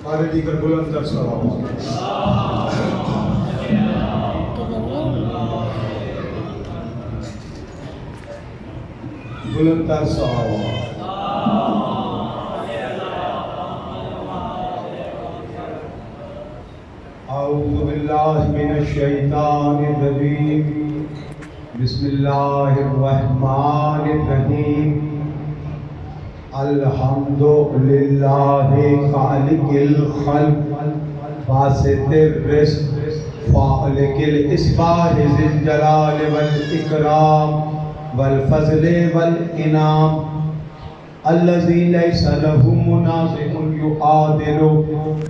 आगे दीकर बुलंद तर सलाम बुलंद तर सलाम औज़ु बिल्लाहि मिनश शैतानिर रजीम बिस्मिल्लाहिर रहमानिर रहीम अल्हम्दुलिल्लाहि खालिकिल खल्क़ बासितिर रिज़्क़ फालिकिल इस्बाह ज़िल जलाल वल इकराम वल फ़ज़्ल वल इनाम अल्लज़ी लैसा लहु मुनाज़िउन युआदिलु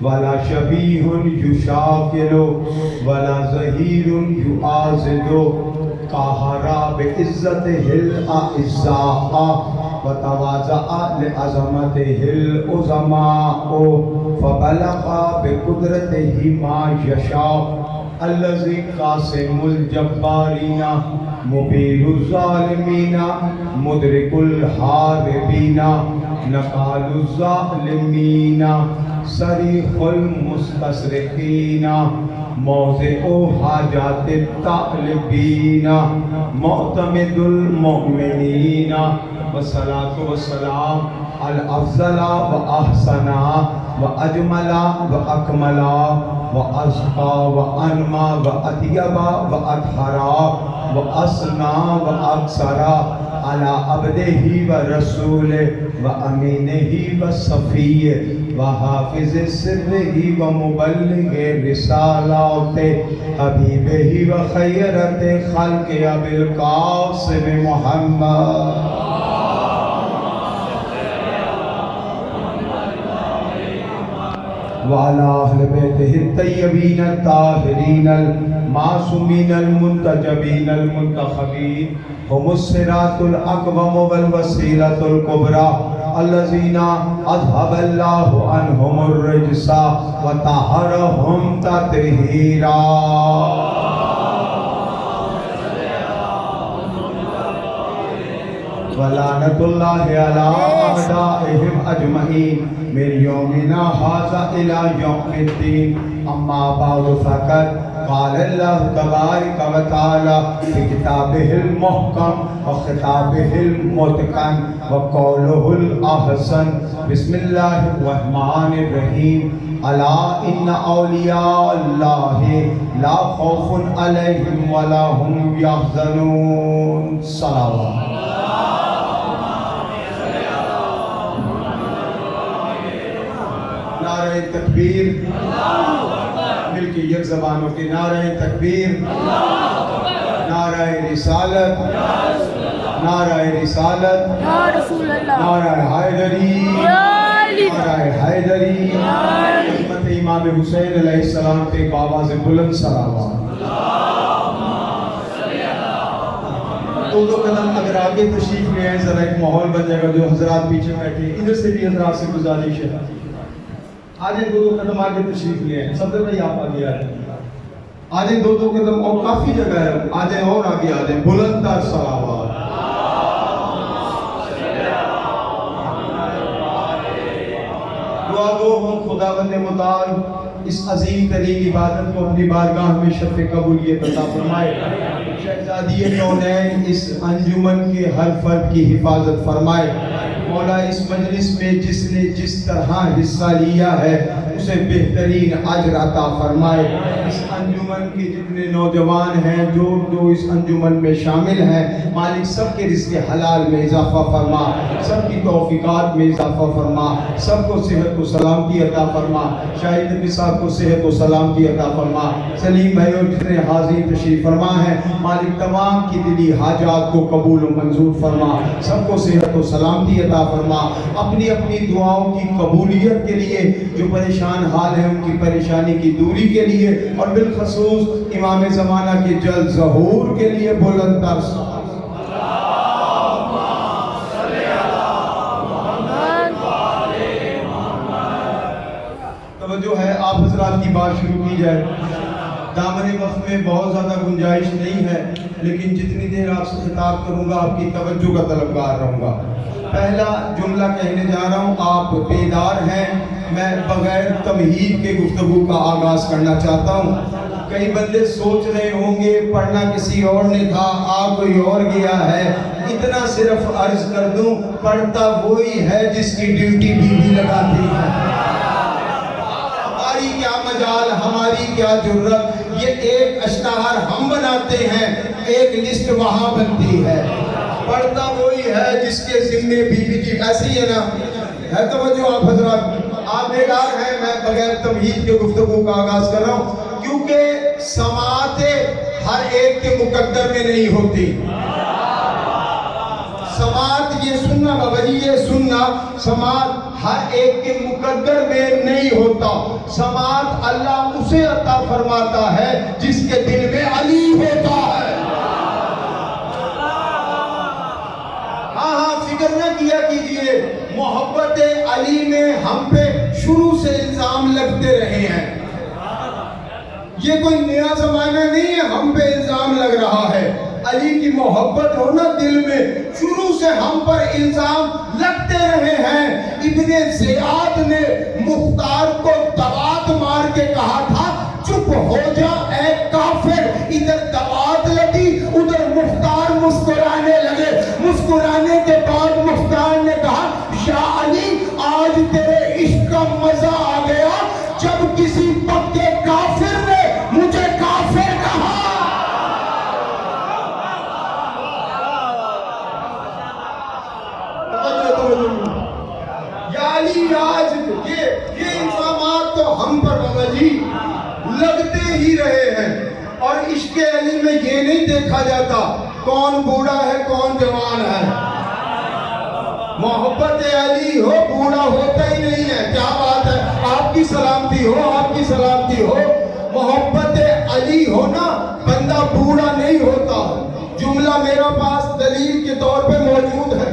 वला शबीहुन युशाकिलु वला ज़हीरुन युआज़िदु कहरा बिइज़्ज़तिहिल अइज़्ज़ा व तवाज़अ लिअज़मतिहिल उज़माअ फ़बलग़ बिक़ुद्रतिही मा यशा अल्लज़ी क़ासिमुल जब्बारीना मुबीरुज़ ज़ालिमीना मुदरिकुल हारिबीना नकालुज़ ज़ालिमीना सरीख़ुल मुस्तस्रिक़ीना मौज़िउ हाजातित तालिबीना मुअतमिदुल मुअमिनीना वस्सलातु वस्सलाम अल अफ़ज़ला व अहसना व अजमला व अकमला व अज़का व अनमा व अत्यबा व अतहरा व असना व अक्सरा अला अब्दिही व रसूले व अमीनिही व सफ़ीए व हाफ़िज़ सिर्रिही व मुबल्लिग़े रिसालाते हबीबिही व ख़ैरते ख़ल्क़े अबिल क़ासिम मुहम्मद वाला अहले बैतिहि तय्यबीन ताहिरीन मासूमीन मुंतजबीन मुंतखबीन हुमुस सिरातुल अक़वम वल वसीलतुल कुबरा अल्लज़ीना अज़हबल्लाहु अन्हुमुर रिज्सा व तहरहुम तत्हीरा वलानतुल्लाहि अला अअदाइहिम अजमईन मिन यौमिना हाज़ा इला यौमिद्दीन अम्मा बअद फ़क़द क़ाल अल्लाहु तबारक व तआला फ़ी किताबिहिल मुहकम व ख़िताबिहिल मुतक़न व क़ौलुहुल अहसन बिस्मिल्लाहिर रहमानिर रहीम अला इन्ना औलिया अल्लाहि ला खौफ़ुन अलैहिम व ला हुम यहज़नून सलावत नारे तकबीर मिलके एक ज़बानों के नारे तकबीर नारे रिसालत नारे रिसालत नारे हैदरी नारे हैदरी हिम्मत इमाम हुसैन अलैहिस्सलाम के आवाज़ बुलंद सलावत दो कदम अगर आगे तशरीफ ले आए जरा एक माहौल बन जाएगा जो हजरात पीछे बैठे इधर से भी हजरात से गुजारिश है आज दो कदम आगे तशरीफ ले आए सदर भाई आप आगे आ जाए आज दो कदम और काफी जगह है आज और आगे आ जाए बुलंद तर सलावत दुआ गो हम खुदावंद मुताल इस अजीम तरीन इबादत को अपनी बारगाह में शफ़े कबूलियत अता फरमाए शहज़ादी कौनैन इस अंजुमन के हर फर्द की हिफाजत फरमाए मौला इस मजलिस में जिसने जिस तरह हिस्सा लिया है उसे बेहतरीन अजर अता फरमाए इस अंजुमन के जितने नौजवान हैं जो इस अंजुमन में शामिल हैं मालिक सबके रिज़्क़ हलाल में इजाफ़ा फरमा सबकी तौफ़ीक़ात में इजाफ़ा फरमा सबको सेहत व सलामती अता फरमा शाहिद नबी साहब को सेहत व सलामती अता फरमा सलीम भाई और जितने हाज़िर तशरीफ़ फरमा हैं मालिक तमाम की दिली हाजात को कबूल व मंजूर फरमा सबको सेहत व सलामती अता फरमा अपनी अपनी दुआओं की कबूलियत के लिए जो परेशान हाल है उनकी परेशानी की दूरी के लिए और बिलखसूस इमाम ज़माना के जल्द ज़हूर के लिए बुलंद तर तवज्जो है आप हज़रात की बात शुरू की जाए दामन वक्त में बहुत ज़्यादा गुंजाइश नहीं है लेकिन जितनी देर आपसे खिताब करूँगा आपकी तवज्जो का तलबगार रहूँगा। पहला जुमला कहने जा रहा हूँ, आप बेदार हैं मैं बगैर तमहीद के गुफ्तगू का आगाज करना चाहता हूँ। कई बंदे सोच रहे होंगे पढ़ना किसी और ने था, आ कोई और गया है। इतना सिर्फ अर्ज कर दूं, पढ़ता वही है जिसकी ड्यूटी बीवी लगाती है। हमारी क्या मजाल, हमारी क्या जुर्रत। ये एक अश्ताहार हम बनाते हैं, एक लिस्ट वहां बनती है। पढ़ता वही है जिसके जिम्मे बीवी की, ऐसी है ना, है तवज्जो आप हजरात। आप बेकार हैं, मैं बगैर तमहीद के गुफ्तगू का आगाज कर रहा हूँ, क्योंकि समातें हर एक के मुकद्दर में नहीं होती। समात, ये सुनना बाबा जी, ये सुनना, समात हर एक के मुकद्दर में नहीं होता। समात अल्लाह उसे अता फरमाता है जिसके दिल में अली होता है। हाँ, फिक्र न किया कीजिए, मोहब्बत अली में हम पे शुरू से इल्जाम लगते रहे हैं। ये कोई नया जमाना नहीं है, हम पे इल्जाम लग रहा है। अली की मोहब्बत हो ना दिल में, शुरू से हम पर इल्जाम लगते रहे हैं। इब्ने ज़ियाद ने मुख्तार को दवात मार के कहा था, चुप हो जा ऐ काफिर। इधर दवात लगी, उधर मुख्तार मुस्कुराने लगे। मुस्कुराने के बाद मुख्तार ने कहा, या अली आज तेरे इश्क का मजा आ गया, जब किसी पक्के काफिर ने मुझे काफिर कहा। या अली, आज ये इल्जामात तो हम पर बाबा जी लगते ही रहे हैं। और इश्क अली में ये नहीं देखा जाता कौन बूढ़ा है कौन जवान है। मोहब्बत अली हो, बूढ़ा होता ही नहीं है। क्या बात है, आपकी सलामती हो, आपकी सलामती हो। मोहब्बत अली हो ना, बंदा बूढ़ा नहीं होता। जुमला मेरा पास दलील के तौर पे मौजूद है।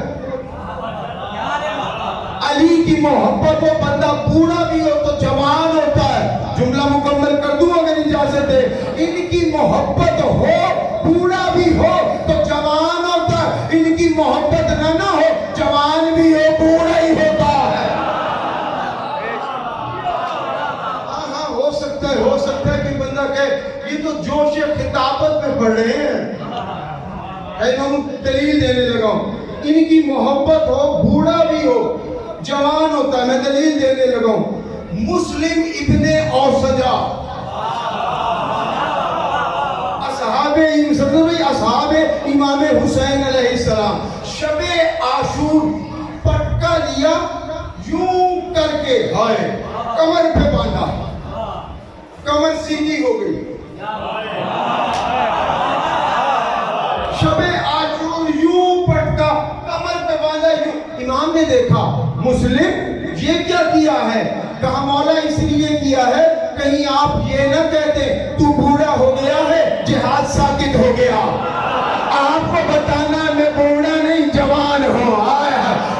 अली की मोहब्बत हो, बंदा बूढ़ा भी हो तो जवान होता है। जुमला मुकम्मल कर दूं अगर इजाजत है। इनकी मोहब्बत हो, बूढ़ा भी हो तो जवान होता है। इनकी मोहब्बत ना हो, जवान भी हो, बूढ़ा ही होता है। हाँ, हो सकता है कि बंदा कहे ये तो जोश खिताबत में पढ़ रहे हैं। दलील देने लगा, इनकी मोहब्बत हो, बूढ़ा भी हो, जवान होता है। मैं दलील देने लगा हूं। मुस्लिम इब्ने औसजा, असहाबे इमाम हुसैन अलैहिस्सलाम, शबे आशूर पटका लिया, यूं करके हाय कमर पे बांधा, कमर सीधी हो गई। शबे आशूर यूं पटका, कमर पे बांधा, यूं। इमाम ने देखा, मुस्लिम ये क्या किया है? कहा मौला इसलिए किया है कहीं आप ये न कहते तू बूढ़ा हो गया है, जिहाद साकित हो गया। आपको बताना मैं बूढ़ा नहीं जवान हूँ।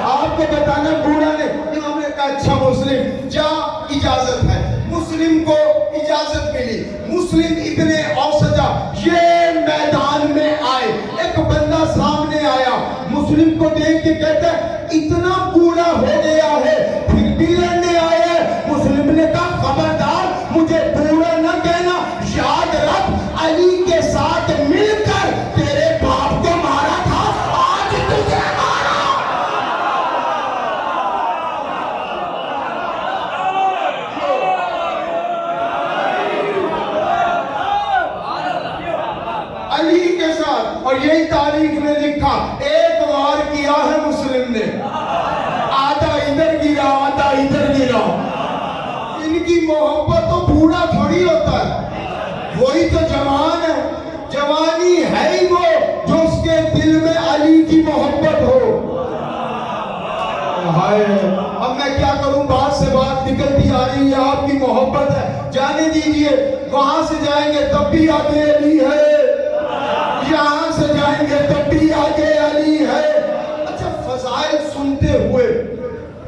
आपको बताना बूढ़ा नहीं। इमाम ने कहा अच्छा मुस्लिम जा, इजाजत है। मुस्लिम को इजाजत मिली। मुस्लिम इब्ने औसजा ये मैदान में आए। एक बंदा सामने आया, मुस्लिम को देख के कहता है इतना बूढ़ा हो गया है फिर भी लड़ने आया है। मुस्लिम ने कहा खबरदार, मुझे बूढ़ा न कहना, याद रख अली के साथ मिलकर तेरे बाप को मारा था, आज तुझे मारा। अली के साथ, और यही तारीख में लिखा, एक वार किया है मुस्लिम ने, आधा इधर गिरा आधा इधर गिरा। इनकी मोहब्बत तो बूढ़ा थोड़ी होता है, वही तो जवान है। जवानी है ही वो जो उसके दिल में अली की मोहब्बत हो। हाय, अब मैं क्या करूं, बात से बात निकलती आ रही है। आपकी मोहब्बत है, जाने दीजिए। वहां से जाएंगे तब भी आगे अली है, यहाँ से जाएंगे तब भी आगे अली है। अच्छा, फजाइल सुनते हुए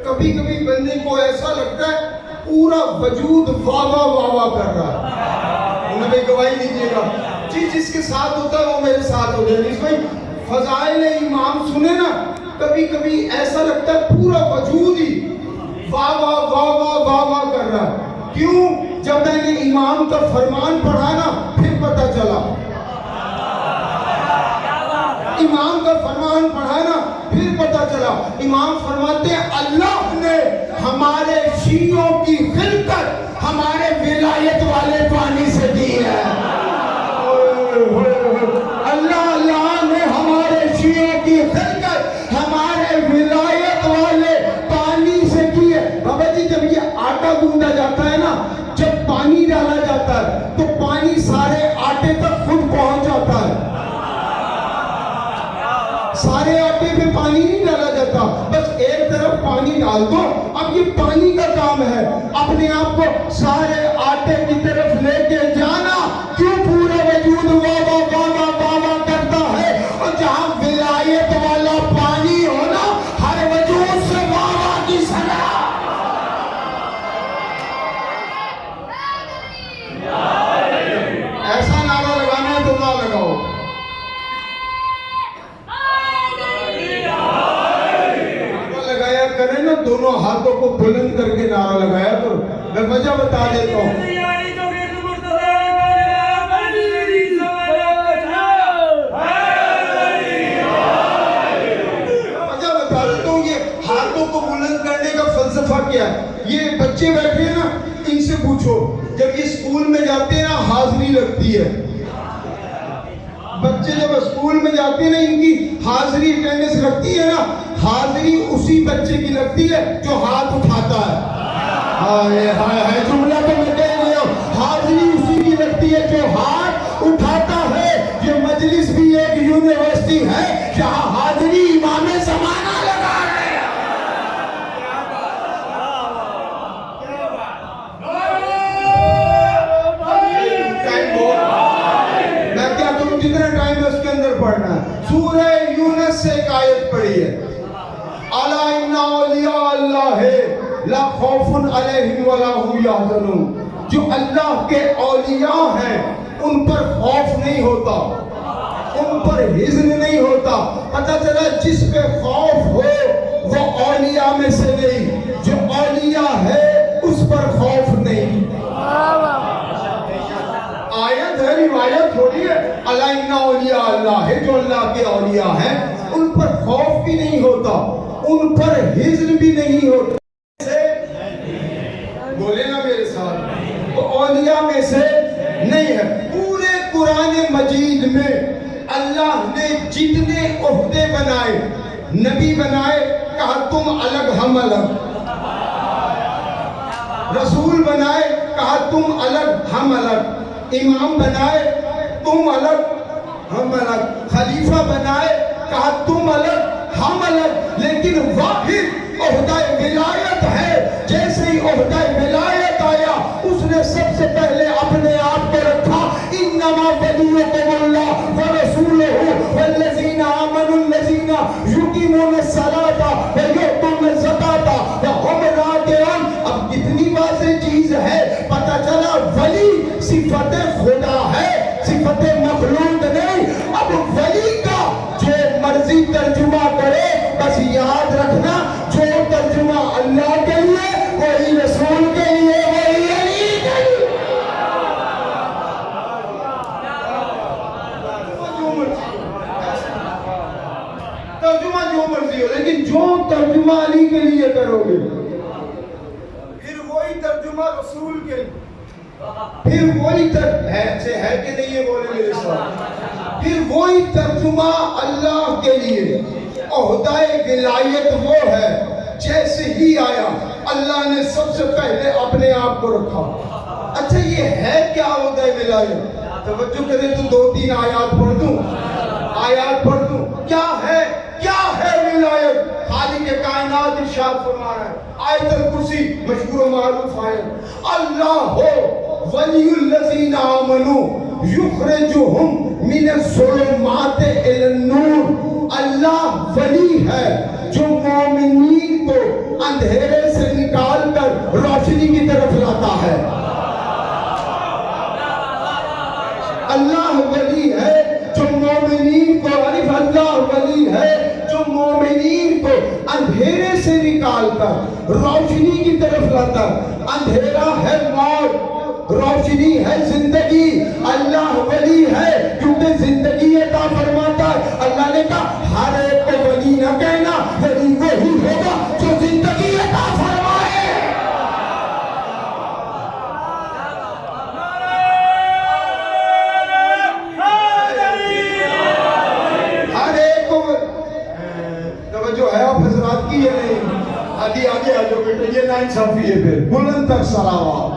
कभी कभी बंदे को ऐसा लगता है पूरा वजूद वावा वावा कर रहा है। उन्हें गवाही दीजिएगा, जिसके साथ होता है वो मेरे साथ हो जाए। भाई फजाइल इमाम सुने ना, कभी कभी ऐसा लगता है पूरा वजूद ही वाह वाह वाह वाह वाह वाह कर रहा है। क्यों? जब मैंने इमाम का फरमान पढ़ा ना, फिर पता चला। इमाम का फरमान पढ़ा ना, फिर पता चला। इमाम फरमाते हैं अल्लाह ने हमारे शियों की खिलकत हमारे विलायत वाले पानी से दी है। अल्लाह ने हमारे शियों की खिलकत हमारे विलायत वाले पानी से की है। बाबा जी, जब ये आटा गूंदा जाता है ना, जब पानी डाला जाता है तो पानी सारे आटे तक खुद पहुंच जाता है। सारे आटे पे पानी नहीं डाला जाता, बस एक तरफ पानी डाल दो। अब ये पानी का काम है अपने आप को सारे आटे की तरफ लेके जाना। क्यों? पूरा वजूद वावा वावा वावा करता है। और जहां विलायत वाला पानी हो ना, हर वजूद से वावा की सलाह। ऐसा नारा लगाना है तो ना लगाओ। करें ना, दोनों हाथों को बुलंद करके नारा लगाया। तो मैं वजह बता देता हूँ। वजह बता देता हूँ, ये हाथों को बुलंद करने का फलसफा क्या है। ये बच्चे बैठे हैं ना, इनसे पूछो, जब ये स्कूल में जाते हैं ना, हाजिरी लगती है। बच्चे जब स्कूल में जाते हैं ना, इनकी हाजिरी अटेंडेंस लगती है ना, हाजिरी उसी बच्चे की लगती है जो हाथ उठाता है। हाय हाय हाय, जुमला तो मैं कह रही हूं। हाजिरी उसी की लगती है जो हाथ उठाता है। ये मजलिस भी एक यूनिवर्सिटी है जहां हाजिरी इमामे ज़माना लगा रहे हैं। मैं क्या तुम जितना टाइम है उसके अंदर पढ़ना है। सूरह यूनुस से एक आयत पढ़ी है, अला इन्ना औलिया अल्लाह ला खौफुन अलैहिम वला हुम यहज़नून। जो अल्लाह के औलिया हैं उन पर खौफ नहीं होता, उन पर हिज़्न नहीं होता। पता चला जिस पे खौफ हो वो औलिया में से नहीं, जो औलिया है उस पर खौफ नहीं। आयत है, रिवायत थोड़ी है। अला इन्ना औलिया अल्लाह है, जो अल्लाह के औलिया हैं उन पर खौफ भी नहीं होता, उन पर हिज़्न भी नहीं होता। बोले ना मेरे साथ, तो औलिया में से नहीं है। पूरे कुरान मजीद में अल्लाह ने जितने ओहदे बनाए, नबी बनाए, कहा तुम अलग हम अलग। रसूल बनाए, कहा तुम अलग हम अलग। इमाम बनाए, तुम अलग हम अलग। खलीफा बनाए, कहा तुम अलग हम अलग। लेकिन वाहिद ओहदा विलायत है। जैसे ही ओहदा विलायत आया, उसने सबसे पहले अपने आप को रखा। इन्नमा वलियुकुमुल्लाह व रसूलुहु वल्लज़ीना आमनुल्लज़ीना युकीमुनस्सलाता व युतूनज़्ज़काता व हुम राकिऊन। अब कितनी वाज़ेह चीज है। पता चला वली सिफत खुदा है, सिफत मखलूक नहीं। अब वली का जो मर्जी तर्जुमा करे, बस याद रखना, जो तर्जुमा अल्लाह के लिए, वही रसूल के लिए, वही अली के लिए। तर्जुमा जो मर्जी हो, लेकिन जो तर्जुमा अली के लिए करोगे, फिर वही तर्जुमा रसूल के लिए, फिर वही है कि नहीं है, बोले मेरे साथ। फिर वही तर्जुमा अल्लाह के लिए। ओहदाए विलायत वो है, जैसे ही आया अल्लाह ने सबसे पहले अपने आप को रखा। अच्छा, ये है क्या ओहदाए विलायत? तवज्जो करें तो 2-3 आयात पढ़ दूं, आयात पढ़ दूं। क्या है विलायत? खालिक कायनात इरशाद फरमा रहा है, आयतुल कुर्सी मशहूर व मारूफ आयत। अल्लाह हो वलियुल्लज़ीना आमनू युखरिजुहुम मिनज़्ज़ुलुमात इलन-नूर। अल्लाह वली है जो मोमिनीन को अंधेरे से निकाल कर रोशनी की तरफ लाता है। अल्लाह वली है जो मोमिनीन को, अल्लाह वली है जो मोमिनीन को अंधेरे से निकाल कर रोशनी की तरफ लाता है। अंधेरा है मौत, रोशनी है जिंदगी। अल्लाह वली है क्योंकि जिंदगी अता फरमाता है। अल्लाह ने कहा हर एक को वली न कहना, वली वही होगा जो जिंदगी अता फरमाए। हर एक को तवज्जो है आप हजरात की, ये नहीं आगे आगे आ जाओ बेटे, ये नाइंसाफी है। फिर बुलंद तक सलावत।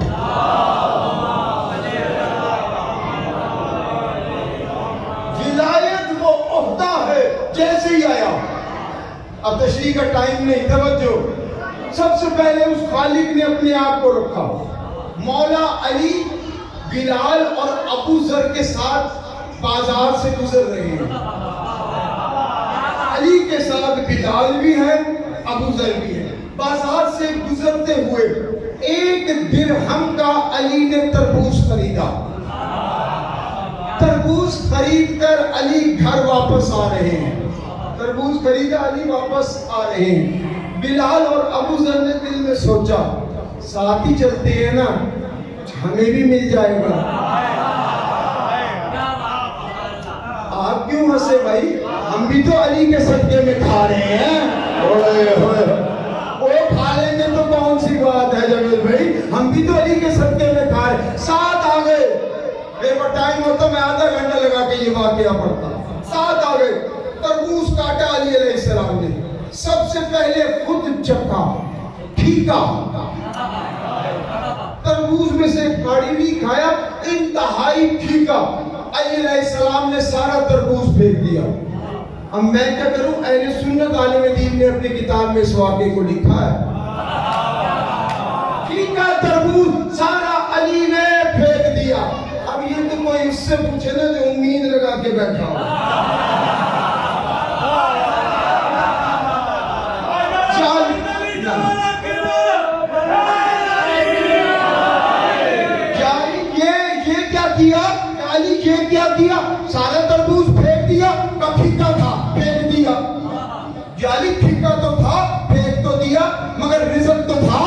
विलायत वो ओहदा है जैसे ही आया। अब तशरीह का टाइम नहीं, तवज्जो। सबसे पहले उस खालिक ने अपने आप को रखा। मौला अली बिलाल और अबू जर के साथ बाजार से गुजर रहे हैं। अली के साथ बिलाल भी है, अबू जर भी है। बाजार से गुजरते हुए एक दिरहम का अली ने तरबूज खरीदा। तरबूज खरीद कर अली घर वापस आ रहे हैं। तरबूज खरीदा, अली वापस आ रहे हैं। बिलाल और अबू जर ने दिल में सोचा साथ ही चलते हैं ना, हमें भी मिल जाएगा। आप क्यों हंसे भाई? हम भी तो अली के सदके में खा रहे हैं। ओए ओए, वो खा लेंगे तो कौन सी बात है जमील भाई, हम भी तो अली के सदके में खा रहे। साथ आ गए। मेरे पास टाइम होता मैं आधा घंटा लगा के ये वाकया पढ़ता। साथ आ गए। तरबूज काटा अली अलैहिस्सलाम ने। सबसे पहले खुद चखा, फीका। तरबूज में से काड़ी भी खाया, इंतहाई फीका। अली अलैहिस्सलाम ने सारा तरबूज फेंक दिया। अब मैं क्या करूं? अहले सुन्नत आलिम दीन ने अपनी किताब में इस वाक़े को लिखा है। फीका तरबूज सारा अली ने फेंक दिया। अब ये तो कोई इससे पूछे ना जो उम्मीद लगा के बैठा हो। ये क्या किया? सारा तरबूज फेंक दिया। फीका था, फेंक दिया। जाली फीका तो था, फेंक तो दिया, मगर रिज़्क़ तो था।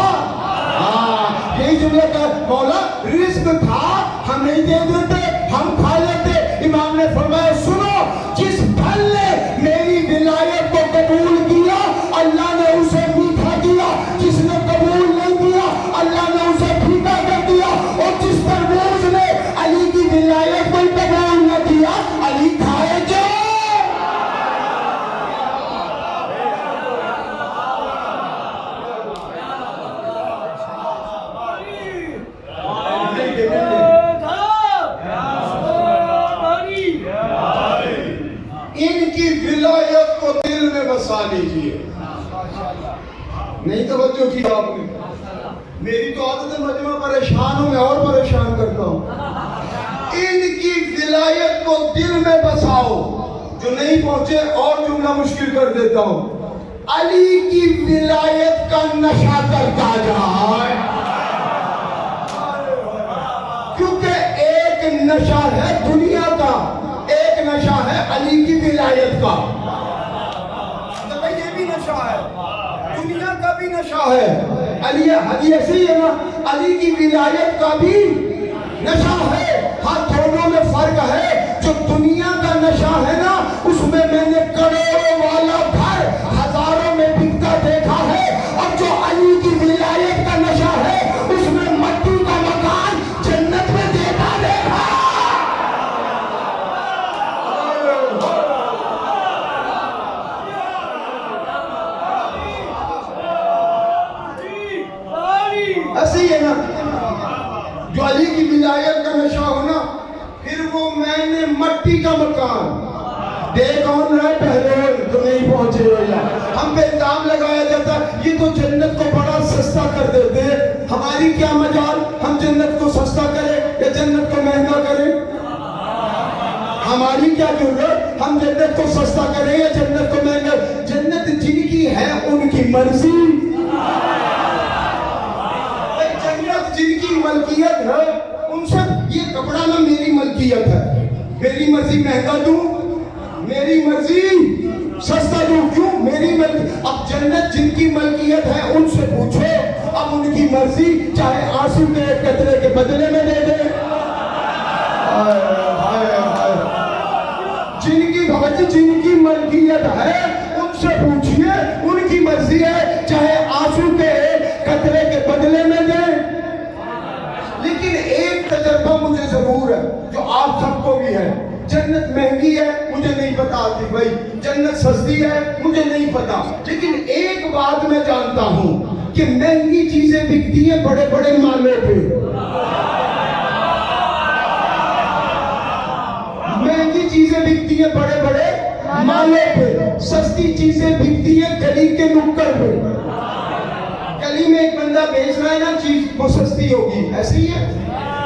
यही जुमला का मौला, रिज़्क़ था, हम नहीं दे देते, हम खा लेते। इमाम ने फरमाया सुनो, जिस फल ने मेरी विलायत को कबूल किया अल्लाह ने उसे मीठा दिया, जिसने कबूल नहीं किया अल्लाह ने उसे फीका कर दिया। और जिस तरबूज ने अली की विलायत को कबूल न किया, अली खाए जो। इनकी विलायत को दिल में बसा लीजिए। नहीं तवज्जो की आपने? मेरी तो आदत है मजमा परेशान हूं, मैं और परेशान करता हूं। इनकी विलायत को दिल में बसाओ। जो नहीं पहुंचे और जुमला मुश्किल कर देता हूं। अली की विलायत का नशा करता जाए, क्योंकि एक नशा है दुनिया का, एक नशा है अली की विलायत का। तो भाई ये भी नशा है, दुनिया का भी नशा है। अली हदी ऐसे ही है ना, अली की विलायत का भी नशा है। हाँ, दोनों में फर्क है। जो दुनिया का नशा है ना, उसमें मैंने करोड़ों वाला घर हजारों में बिकता देखा है। और जो अली की विलायत का नशा है, उसमें मट्टी का मकान जन्नत में देता देखा। ऐसे ही है ना, जो अली की विलायत का नशा हो ना, फिर वो मैंने मट्टी का मकान दे कौन रहा है? पहले तो नहीं पहुंचे हो यार। हम पे इल्जाम लगाया जाता ये तो जन्नत को बड़ा सस्ता कर देते हैं। हमारी क्या मजाल, हम जन्नत को सस्ता करें या जन्नत को महंगा करें? हमारी क्या जरूरत, हम जन्नत को सस्ता करें या जन्नत को महंगा? जन्नत जिनकी है उनकी मर्जी, जिनकी मलकियत है उनसे। ये कपड़ा ना मेरी मलकियत है, मेरी मर्जी महंगा दूं, मेरी मर्जी सस्ता दूं, क्यों? मेरी मर्जी। अब जन्नत जिनकी मलकियत है उनसे पूछो, अब उनकी मर्जी चाहे आंसू के कतरे के बदले में दे दे। जिनकी मलकियत है उनसे पूछिए, उनकी मर्जी है चाहे आंसू के कतरे के बदले में दे। लेकिन एक तजर्बा मुझे जरूर है जो आप सबको भी है। जन्नत महंगी है मुझे नहीं पता आती भाई, जन्नत सस्ती है मुझे नहीं पता, लेकिन एक बात मैं जानता हूं कि महंगी चीजें बिकती हैं बड़े बड़े मालों पे, महंगी चीजें बिकती हैं बड़े बड़े मालों पे, सस्ती चीजें बिकती हैं गली के नुक्कड़ पे। गली में एक बंदा बेच रहा है ना चीज, वो सस्ती होगी, ऐसे ही है।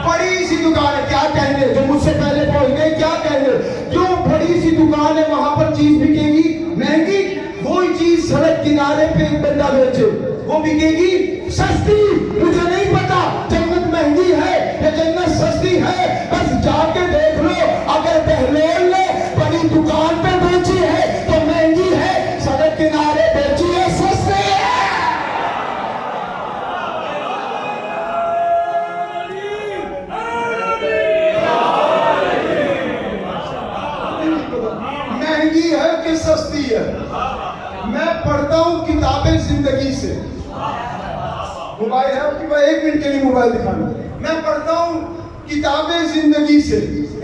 बड़ी सी दुकान है, क्या कहने, जो मुझसे पहले पहुंच गए क्या कहने, जो बड़ी सी दुकान है वहां पर चीज बिकेगी महंगी, वही चीज सड़क किनारे पे एक बंदा बेचे वो बिकेगी सस्ती। मुझे नहीं पता जन्नत महंगी है या जन्नत सस्ती है, बस जाके देख लो। अगर बहलोल ने बड़ी दुकान पे बेची है तो महंगी है, सड़क किनारे बेची है सस्ती है। महंगी है कि सस्ती है? मैं पढ़ता हूं किताबें जिंदगी से। मोबाइल है आपके पास? एक मिनट के लिए मोबाइल दिखाना। मैं पढ़ता हूं किताबें जिंदगी से।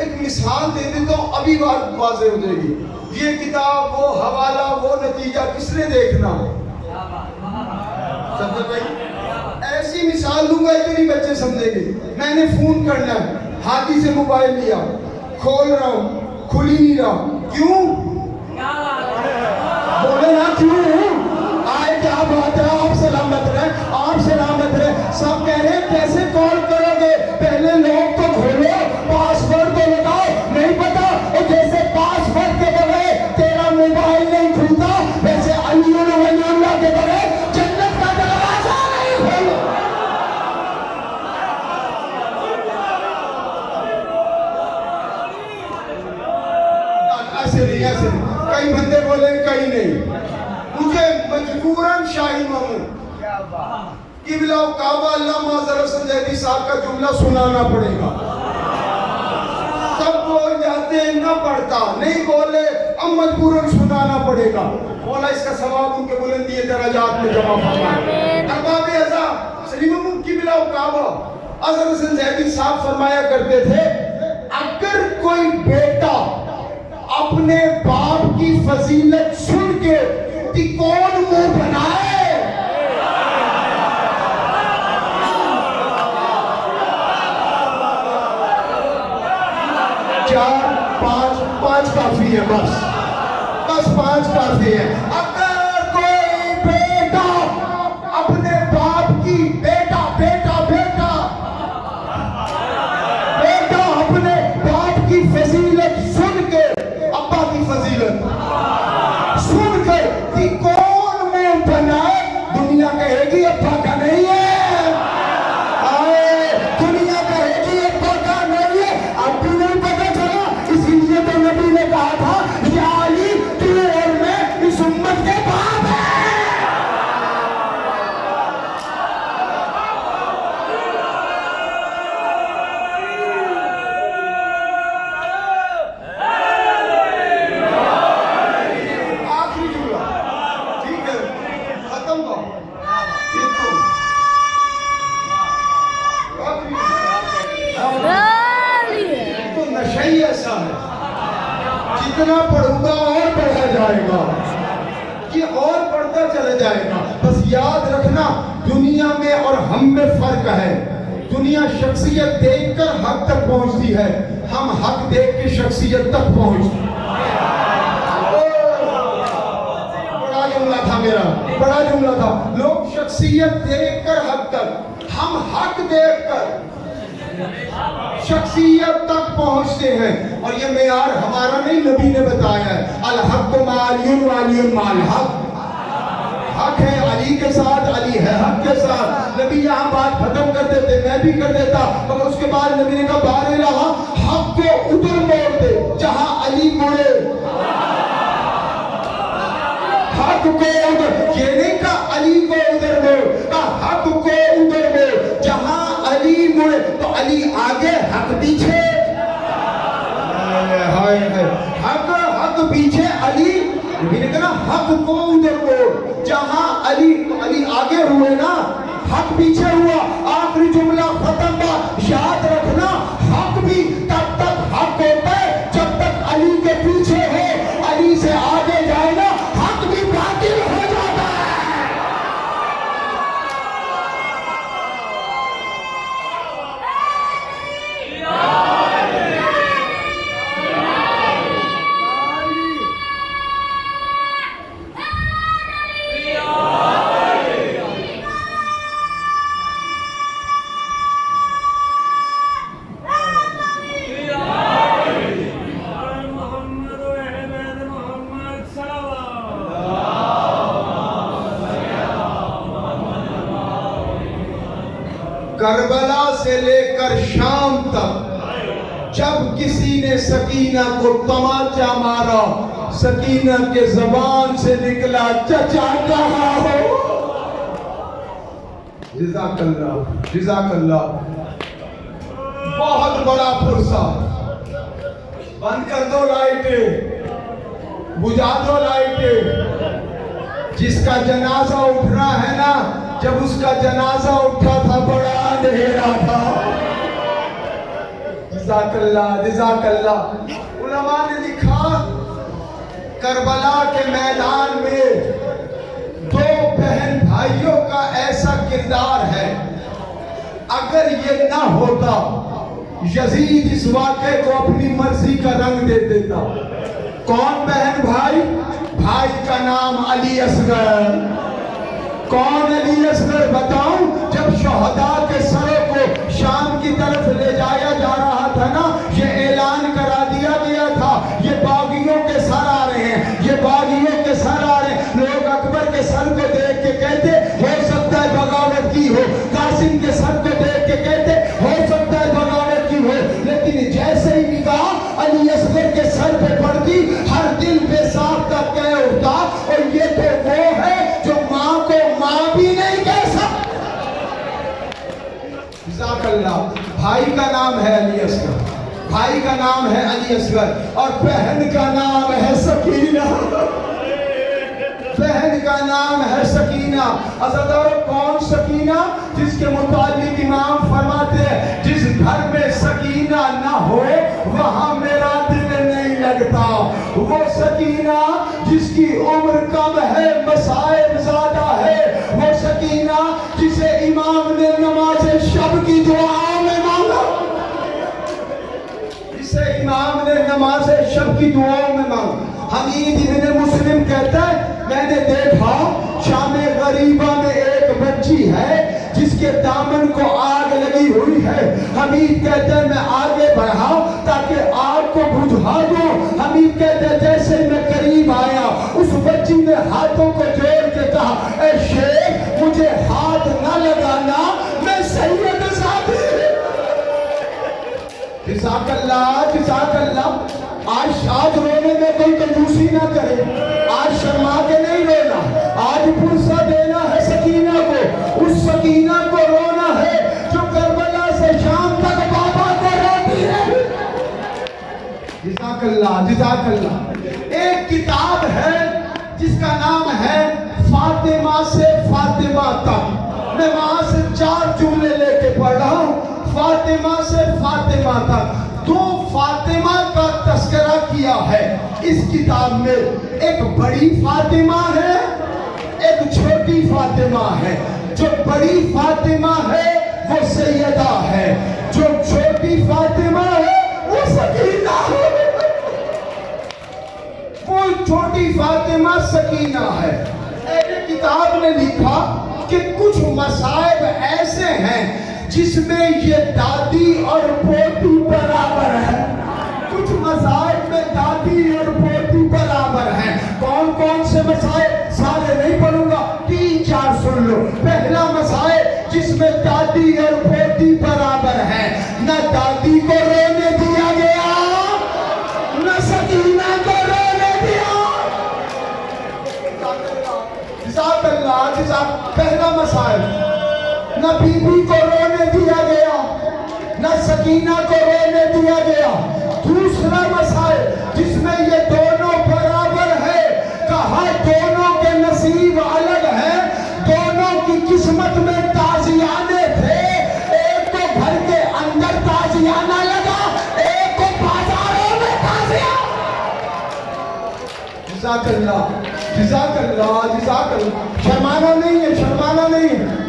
एक मिसाल दे देता हूं, अभी बात वाज़ेह हो जाएगी। ये किताब, वो हवाला, वो नतीजा किसने देखना? समझे भाई? ऐसी मिसाल दूंगा इतनी बच्चे समझेंगे। मैंने फोन करना है, हाथी से मोबाइल लिया, खोल रहा हूं, खुल ही नहीं रहा। क्यों? बोले ना क्यों? आए क्या बात है, आप सलामत रहे, आप सलामत रहे। सब कह रहे हैं कैसे कॉल करोगे, पहले लोग तो खोलो, पासवर्ड तो लगाओ। नहीं पता, और जैसे पासवर्ड के बगैर तेरा मोबाइल नहीं खुलता, वैसे अल्लाह के बगैर जन्नत का दरवाजा नहीं खोलो। ऐसे नहीं, ऐसे नहीं। कई बंदे बोले कहीं नहीं। मुझे मजबूरन शाही मामू किबला काबा अल्लामा ज़रफ़ ज़ैदी साहब का जुमला सुनाना पड़ेगा। सब बोल जाते हैं ना पढ़ता, नहीं बोले अब मजबूरन सुनाना पड़ेगा। बोला इसका सवाब उनके बुलंदी दराजात में जमा फरमाए। अरबाब अज़ा सलीम किबला काबा ज़रफ़ ज़ैदी साहब फरमाया करते थे, अगर कोई बेटा अपने बाप की फजीलत सुन के कौन मुंह बनाए, चार पांच काफी है, बस 5 काफी है। अगर कोई बेटा अपने बाप की बेटा अपने बाप की फजीलत सुन के, अब्बा की फजीलत सुन कर कि कौन मुंह बनाए, दुनिया कहेगी अब्बा का नहीं है, दुनिया कहेगी अब्बा का नहीं है। अब भी नहीं पता चला, इसीलिए तो नबी ने कहा था या अली तू और मैं इस उम्मत के बाप है। जितना पढ़ूंगा और पढ़ा जाएगा, ये और पढ़ता चला जाएगा। बस याद रखना दुनिया में और हम में फर्क है। दुनिया शख्सियत देखकर हक तक पहुंचती है, हम हक देख के शख्सियत तक पहुंचते। बड़ा जुमला था मेरा, बड़ा जुमला था। लोग शख्सियत देखकर हक तक, हम हक देखकर शख्सियत तक पहुंचते हैं। और ये मेयार हमारा नहीं, नबी ने बताया है, अल हक मालियुन वालियुन माल हक। हक है अली के साथ, अली है हक के साथ। नबी यहाँ बात खत्म कर देते, मैं भी कर देता, मगर उसके बाद नबी ने कहा बारे रहा हक को उधर मोड़ दे जहां अली मुड़े। हक को उधर, ये नहीं कहा अली को उधर मोड़, कहा हक को उधर मोड़। जहां अली मुड़े तो अली आगे हक पीछे, हाय हाय, हक हक पीछे अली, कहना हक को उधर मोड़। जहां अली तो अली आगे हुए ना, हक पीछे हुआ। आखिरी जुमला खत्म हुआ, याद रखना हक भी तब तक हक होता है जब तक अली के पीछे हो, अली से आगे जाए ना हक भी बातिल हो जाता है। करबला से लेकर शाम तक जब किसी ने सकीना को तमाचा मारा, सकीना के जबान से निकला चचा कहाँ हो। जिज़ाकल्लाह जिज़ाकल्लाह। बहुत बड़ा फुर्सा। बंद कर दो लाइटें, बुझा दो लाइटें। जिसका जनाजा उठना है ना, जब उसका जनाजा उठा था बड़ा अंधेरा था। जिज़ाकल्लाह जिज़ाकल्लाह। उलमा ने लिखा करबला के मैदान में दो बहन भाइयों का ऐसा किरदार है, अगर ये ना होता यजीद इस वाक़े को अपनी मर्जी का रंग दे देता। कौन बहन भाई? भाई का नाम अली असगर। कौन अली असगर बताऊं? जब शहदा के सरों को शाम की तरफ ले जाया जा रहा था ना, ये ऐलान करा दिया गया था, ये बागियों के सर आ रहे हैं, ये बागियों के सर आ रहे हैं। लोग अकबर के सर को देख के कहते हो सकता है बगावत की हो, कासिम के सर को देख के कहते हो सकता है बगावत की हो, लेकिन जैसे ही निगाह अली असगर के सर पे पड़ती, हर दिल बेसाब का कह उठता, और ये तो वो है जो माँ को माँ भी नहीं कह सकता। भाई का नाम है अली असगर, भाई का नाम है अली असगर, और बहन का नाम है सकीना। बहन का नाम है सकीना। अज़ादारों, कौन सकीना? जिसके मुतालिक इमाम फरमाते हैं, जिस घर में सकीना ना हो वहां मेरा दिल नहीं लगता। वो सकीना जिसकी उम्र कम है, मसाइब ज्यादा है। वो सकीना जिसे इमाम ने नमाज शब की दुआओं में मांगा, जिसे इमाम ने नमाज शब की दुआओं में मांगा। हमीद इब्न मुस्लिम कहता है, मैंने देखा शामे गरीबा में एक बच्ची है जिसके दामन को आग लगी हुई है। हमीद कहते हैं मैं आगे बढ़ा ताकि आग को बुझा दूं। हमीद कहते हैं जैसे मैं करीब आया, उस बच्ची ने हाथों को जोड़ के कहा, ए शेख मुझे हाथ न लगाना, मैं सैयद साथी। जिज़ाकल्लाह जिज़ाकल्लाह। आज रोने में कोई कंजूसी ना करे, आज शर्मा के नहीं रोना, आज पुरसा देना है सकीना को। उस सकीना को रोना है जो करबला से शाम तक बाबा को रोती है। जिज़ाकल्लाह जिज़ाकल्लाह। एक किताब है जिसका नाम है फातिमा से फातिमा तक। मैं वहां से 4 जुमले लेके पढ़ रहा हूं, फातिमा से फातिमा तक। 2 फातिमा का तस्करा किया है इस किताब में। एक बड़ी फातिमा है, एक छोटी फातिमा है। जो बड़ी फातिमा है वो सैयदा है, जो छोटी फातिमा है वो सकीना है। वो छोटी फातिमा सकीना है। एक किताब ने लिखा कि कुछ मसाइब ऐसे हैं जिसमें ये दादी और पोती बराबर है। कुछ मसाइब में दादी और पोती बराबर हैं। कौन कौन से मसाइब? सारे नहीं पढ़ूंगा, 3-4 सुन लो। पहला मसाइब जिसमें दादी और पोती बराबर है, न दादी को रोने दिया गया न सकीना को रोने दिया। मसाइल, न बीबी को रोने दिया गया, न सकीना को रोने दिया गया। दूसरा मसाइल जिसमें ये दोनों बराबर है, कहा दोनों के नसीब अलग है, दोनों की किस्मत में ताजियाने थे। एक को घर के अंदर ताजियाना लगा, एक को बाजारों में ताजिया। जिज़ाकल्लाह, जिज़ाकल्लाह, जिज़ाकल्लाह। शर्माना नहीं है, शर्माना नहीं है।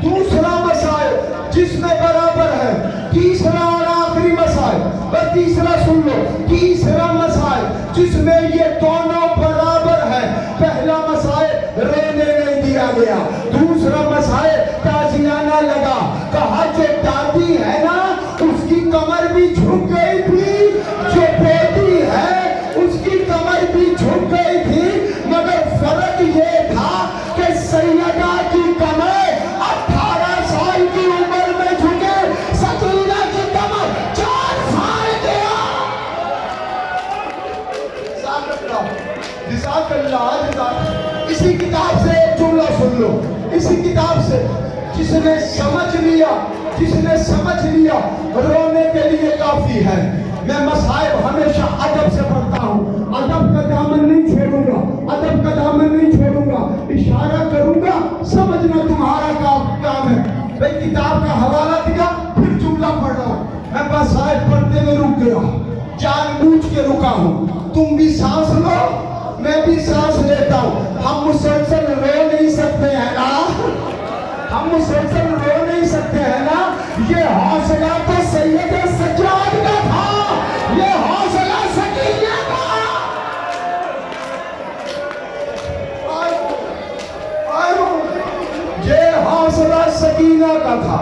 दूसरा मसाइल जिसमें बराबर है। तीसरा और आखिरी मसाइल, बस तीसरा सुन लो। तीसरा मसाइल जिसमें ये दोनों बराबर है। पहला मसाइल रोने नहीं दिया गया, दूसरा मसाइल ताजियाना लगा। कहा जो दादी है ना उसकी कमर भी झुक गई थी, जो बेटी है उसकी कमर भी झुक गई थी, मगर फर्क ये था कि सैयदा की कमर 18 साल की उम्र में झुके, सकीना की कमर 4 साल की। इसी किताब से एक जुमला सुन लो, इसी किताब से। जिसने समझ लिया, जिसने समझ लिया रोने के लिए काफी है। मैं मसाइब हमेशा अदब से पढ़ता हूँ, अदब का दामन नहीं छोड़ूंगा, अदब का दामन नहीं छोड़ूंगा। इशारा करूंगा, समझना तुम्हारा काम है। भाई किताब का हवाला दिया, फिर जुमला पढ़ रहा हूँ। मैं मसाइब पढ़ते में रुक गया, जानबूझ के रुका हूँ। तुम भी सांस लो, मैं भी सांस लेता हूँ। हम मुसलसल रो नहीं सकते हैं ना, हम मुसलसल रो नहीं सकते हैं ना। ये हौसला तो सैयद सज्जाद का था, ये हौसला सकीना का। ये हौसला सकीना का था।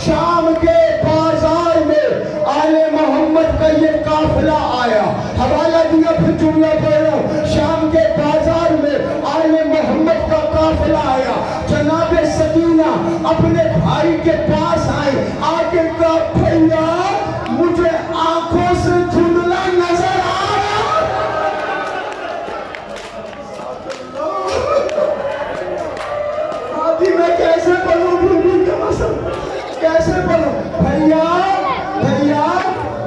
शाम के बाजार में आले मोहम्मद का ये काफिला आया। हवाला दिया, फिर जुमला पढ़ रहा हूं। शाम के बाजार में आले मोहम्मद का काफिला आया। जनाबे सकीना अपने भाई के पास आए, आके कहा भैया मुझे आंखों से धुंधला नजर आ रहा। आदि मैं कैसे पढ़ूं बीबी के मसल, कैसे पढ़ूं? भैया भैया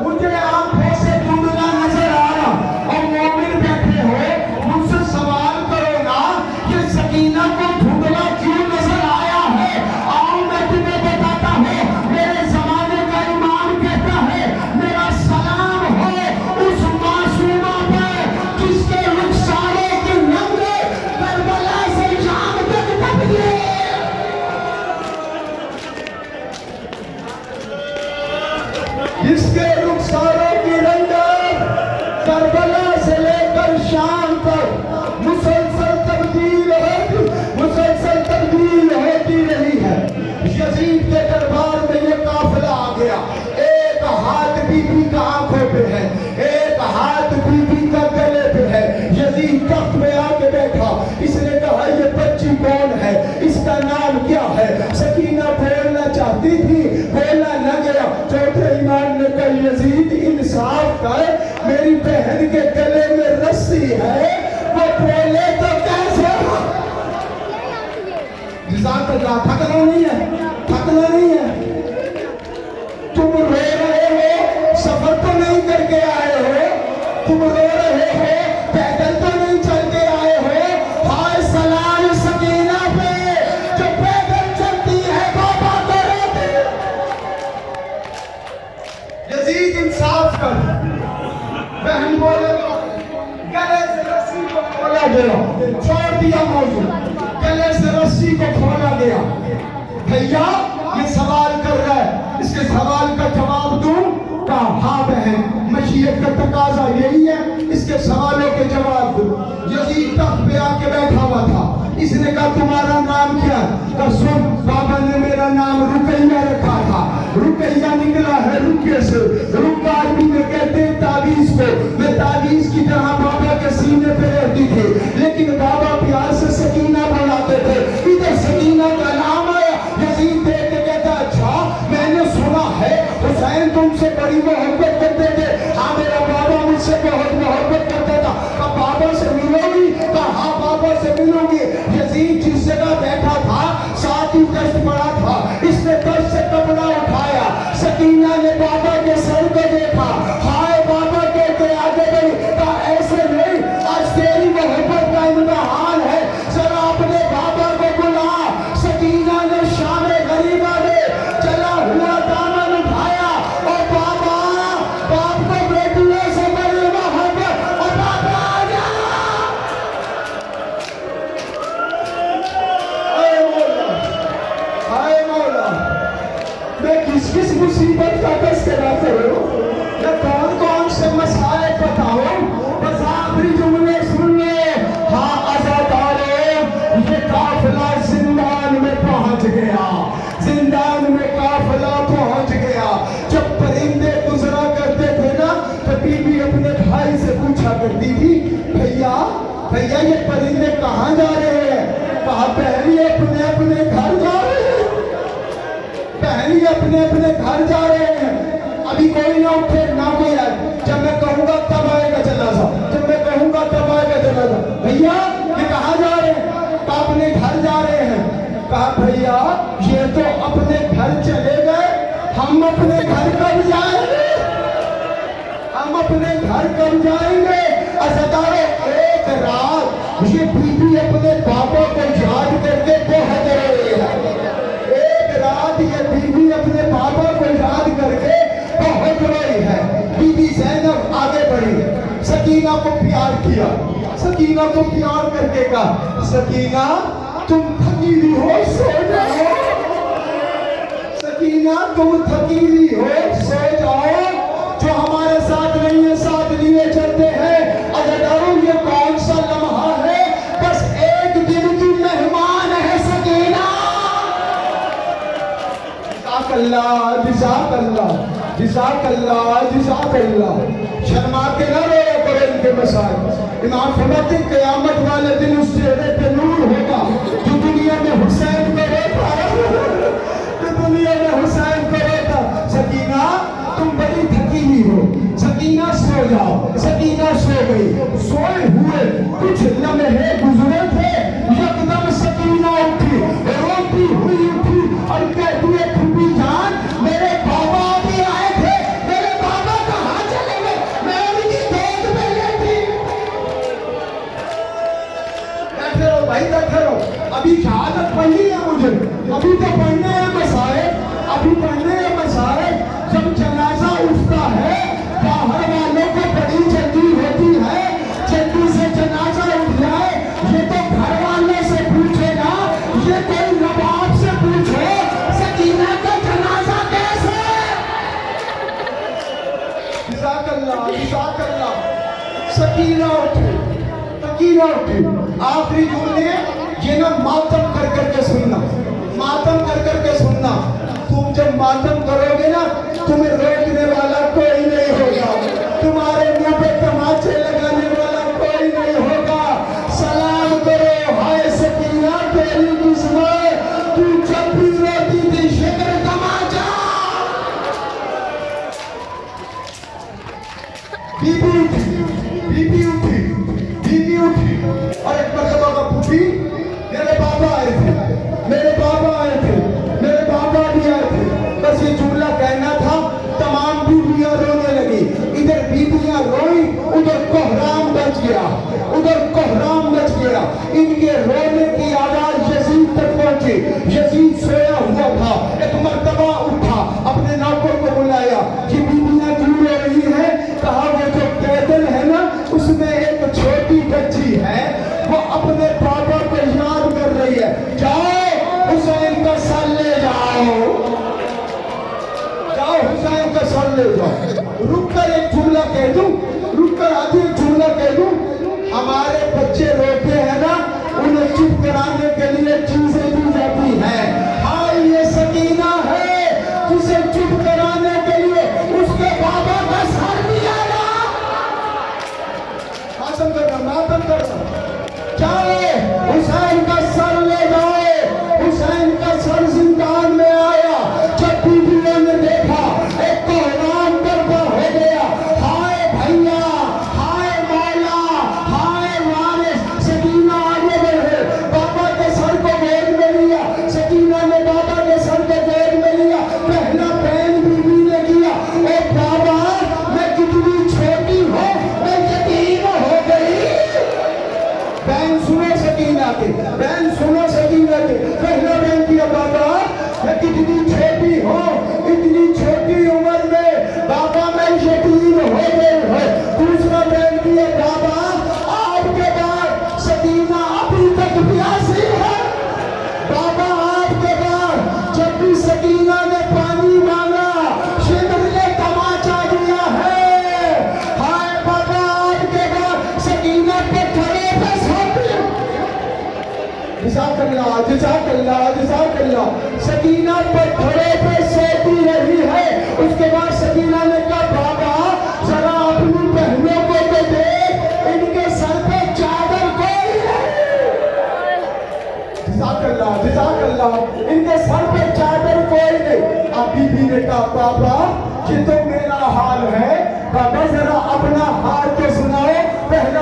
मुझे आंखों से धुंधला नजर आ रहा। और मोमिन बैठे हो, मुझसे सवाल करो ना कि सकीना को धुंधला क्यों नजर आया है। आओ मैं तुम्हें बताता हूँ। मेरे जमाने का इमाम कहता है मेरा सलाम हो उस मासूमा पर जिसके रुखसारों के नंगे करबला से शाम तक तपके। जिसके रुखसारों की रंगत करबला से लेकर शाम तक मुसलसल तब्दील होती रही है। यजीद के दरबार में ये काफिला आ गया। एक हाथ बीबी का आंखों पे है, एक हाथ बीबी का गले पे है। यजीद तख्त में आके बैठा। इसने कहा ये बच्ची कौन है, इसका नाम क्या है? सकीना बोलना चाहती थी, बोला न गया। चौथे इमाम ने कहा यजीद इंसाफ कर, मेरी बहन के गले में रस्सी है, वो बोले तो कैसे? थकना नहीं है, थकना नहीं है। तुम रो रहे हो, सफर तो नहीं करके आए हो। तुम रो रहे हो, पैदल तो नहीं चल के आए हो। हाय सलाम सकीना पे जो पैदल चलती है, बाबा को रोते। यजीद इंसाफ कर। बहन बोले गले से रस्सी को खोला गया, छोड़ दिया मौजूद, गले से रस्सी को खोला गया। भैया ये सवाल कर रहा है, इसके सवाल का जवाब दूं? कहा हाँ बहन, मशीयत का तकाजा यही है, इसके सवालों के जवाब दो। यजीद तख्त पे आके बैठा हुआ था। इसने कहा तुम्हारा नाम क्या है? कहा सुन, बाबा ने मेरा नाम रुकैया रखा था। रुकैया निकला है रुके से। रुका आदमी में कहते हैं तावीज को। मैं तावीज की तरह बाबा के सीने पे रहती थी, लेकिन बाबा प्यार से सकीना बुलाते थे। इधर सकीना का नाम आया। यजीद देख के कहता अच्छा मैंने सुना है हुसैन तुमसे बड़ी मोहब्बत करते थे। हाँ मेरा बाबा मुझसे बहुत मोहब्बत करता था। अब बाबा से मिलोगी? कहा हाँ बाबा से मिलोगी। यजीद जिस जगह बैठा था अपने अपने घर जा रहे हैं, अभी कोई ना उठे ना कोई आए, जब मैं कहूंगा तब आएगा जनाजा, जब मैं कहूंगा तब आएगा जनाजा। भैया ये कहाँ जा रहे हैं? तो अपने घर जा रहे हैं। कहा भैया ये तो अपने घर चले गए, हम अपने घर कब जाएंगे? हम अपने घर कब जाएंगे? असदारो एक रात ये बीबी अपने पापा को याद करके बहुत रोई है। एक रात ये बीबी अपने पापा को याद करके बहुत रोई है। बीबी ज़ैनब आगे बढ़ी, सकीना को प्यार किया, सकीना को प्यार करके कहा, सकीना तुम थकी हुई हो, सो जाओ। सकीना तुम थकी हुई हो, सो जाओ। जो हमारे साथ नहीं है साथ लिए चलते हैं। अज़दारो ये कौन सा लम्हा है? बस एक दिन की मेहमान है सकीना। जिज़ाकल्लाह, जिज़ाकल्लाह, जिज़ाकल्लाह, जिज़ाकल्लाह। शर्मा के ना रोया करो इनके मसाइल। इमाम फरमाते हैं क़यामत वाले दिन उस चेहरे पे नूर होगा जो दुनिया में हुसैन को रोता है, जो दुनिया में हुसैन को रोता। सकीना तुम बड़ी थकी हुई हो, सकीना सो जाओ। सकीना सो गई। सोए हुए कुछ लम्हे गुजरे थे, यकदम सकीना उठी, रोती हुई उठी और कहती है फूफी जान मेरे बाबा भी आए थे, मेरे बाबा कहाँ चले गए? मैं उनकी गोद में लेटी। बैठे रहो भाई, बैठे रहो। अभी शहादत पढ़नी है मुझे, अभी तो पढ़ने हैं मसाए, अभी पढ़ने हैं मसाए। जब जनाजा उठता है बाहर वालों को बड़ी जल्दी होती है, जल्दी से जनाजा उठ जाए। ये तो घर वालों से पूछे ना, ये कोई नवाब से पूछे सकीना का जनाजा कैसे? जिज़ाकल्लाह, जिज़ाकल्लाह। सकीना उठी, सकीना उठी। आखिरी जुमले ये ना मातम कर करके सुनना, मातम कर करके सुनना। तुम जब मातम करोगे ना तुम्हें रोकने वाला कोई नहीं होगा, तुम्हारे मुंह पे तमाचे लगाने वाला कोई नहीं होगा। सलाम करो हाय सकीना तेरी किस्मत, तू जब भी रोती थी शिकर तमाचा। बीबी उठी, बीबी उठी, बीबी उठी और एक मरतबा का फूफी मेरे बाबा आए थे, मेरे बाबा आए थे, मेरे बाबा भी आए थे। बस ये जुमला कहना था, तमाम बीबियां रोने लगी। इधर बीबियां रोई, उधर कोहराम बच गया, उधर कोहराम बच गया। इनके रोने की आवाज यजीद तक पहुंची। यजीद सोया हुआ था, एक मर्तबा उठा, अपने नौकर को बुलाया। ये बीबियां क्यों रो रही है? कहा वो जो कैदल है ना उसमें एक छोटी बच्ची है, वो अपने पापा को याद कर रही है। जाओ हुसैन का सर ले जाओ, जाओ हुसैन का सर ले जाओ। रुक कर एक जुमला कह दूं, रुक कर आधी एक जुमला कह दूं। हमारे बच्चे रोते हैं ना, उन्हें चुप कराने के लिए चीजें दी जाती हैं। हाँ ये सकीना है जिसे चुप कराने के लिए उसके बाबा का सर दिया ना। मातम करना, मातम करना। जाओ हुसैन का सर ले जाओ। हुसैन का सर जिंदान में आया। जब बीबियों ने देखा एक कोहराम बर्पा हो गया। हाय भैया, हाय मौला, हाय वारिस। सकीना आगे बढ़े, बाबा के सर को गोद में लिया। सकीना ने बाबा के सर को गोद में लिया। पहला पैन बीबी ने किया, ओ बाबा मैं कितनी छोटी हूँ, मैं यतीम हो गई। बहन सुनो सकीना के, बहन सुनो सकीना के। पहला बहन किया, बाबा मैं कितनी छोटी हूँ, इतनी छोटी उम्र में बाबा मैं यतीम हो गई है। दूसरा बहन किया, बाबा आपके बाद सकीना अभी तक प्यासी है। बाबा आपके बाद जब भी सकीना ने पानी मांगा शिमर ने तमाचा दिया है। हाय बाबा आपके बाद सकीना पे खड़े पे सोती। जिज़ाकल्लाह, जिज़ाकल्लाह, जिज़ाकल्लाह। सकीना पत्थरों पे सोती रही है। उसके बाद सकीना ने कहा, बाबा जरा अपनी बहनों को तो देख, इनके सर पे चादर कोई नहीं। जज़ाकल्लाह जज़ाकल्लाह। इनके सर पे चादर कोई नहीं। अब बीबी ने कहा पापा ये तो मेरा हाल है, बाबा जरा अपना हाल तो सुनाओ। पहला